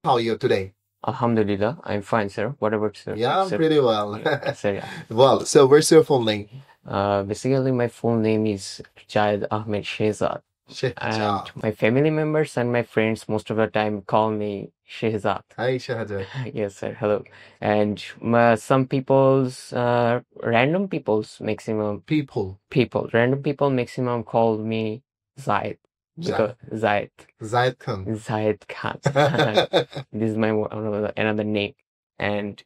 How are you today? Alhamdulillah, I'm fine, sir. What about sir? Yeah, I'm Sir, pretty well. sir, yeah. Well, so where's your full name? Basically, my full name is Jayed Ahmed Shehzad, and Shehjab. my family members and my friends most of the time call me Shehzad. Hi, Shehjab. Yes, sir. Hello. And some random random people maximum call me Zaid because Zaid. Zaid Khan. Zaid Khan. This is my another name, and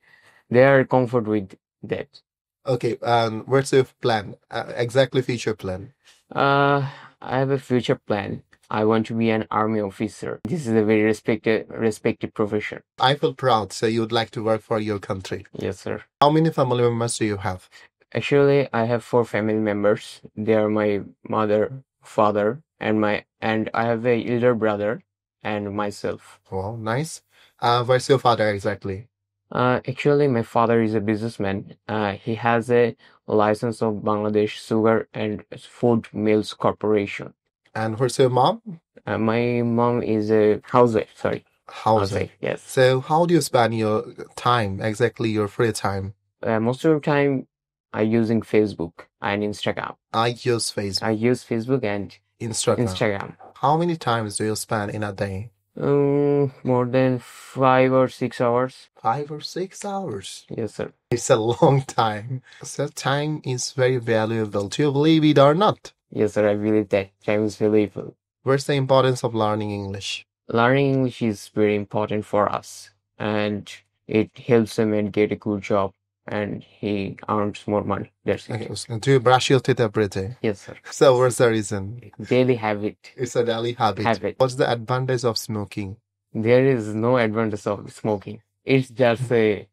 they are comfort with that. Okay, and what's your plan? Exactly future plan. I have a future plan. I want to be an army officer. This is a very respected profession. I feel proud, so you would like to work for your country. Yes, sir. How many family members do you have? Actually, I have 4 family members. They are my mother, father, and I have a elder brother and myself. Well, nice. Where's your father exactly? Actually, my father is a businessman. He has a license of Bangladesh Sugar and Food Mills Corporation. And where's your mom? My mom is a housewife. Sorry, Housewife. yes. So how do you spend your time, exactly your free time? Most of the time, I using Facebook and Instagram. I use Facebook. I use Facebook and Instagram. How many times do you spend in a day? More than 5 or 6 hours. 5 or 6 hours. Yes, sir. It's a long time. So time is very valuable. Do you believe it or not? Yes, sir. I believe that time is valuable. What's the importance of learning English? Learning English is very important for us, and it helps a man get a good job, and he earns more money. That's it. Okay, so do you brush your teeth every day? Yes, sir. So what's the reason? Daily habit. It's a daily habit. What's the advantage of smoking? There is no advantage of smoking. It's just a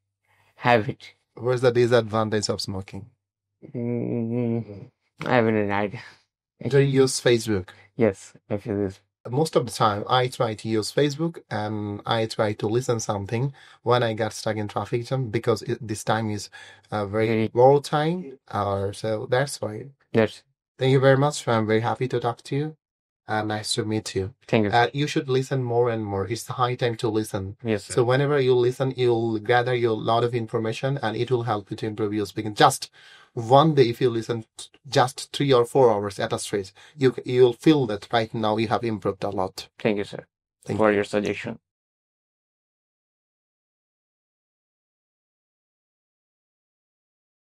habit. What's the disadvantage of smoking? I haven't an idea. Do you use Facebook? Yes, I feel this. Most of the time, I try to use Facebook and I try to listen something when I get stuck in traffic jam because this time is very low time. So that's why. Yes. Thank you very much. I'm very happy to talk to you. Nice to meet you. Thank you. You should listen more and more. It's the high time to listen. Yes, sir. So whenever you listen, you'll gather a lot of information and it will help you to improve your speaking. Just one day, if you listen just 3 or 4 hours at a stretch, you'll feel that right now you have improved a lot. Thank you, sir, Thank for you. your suggestion.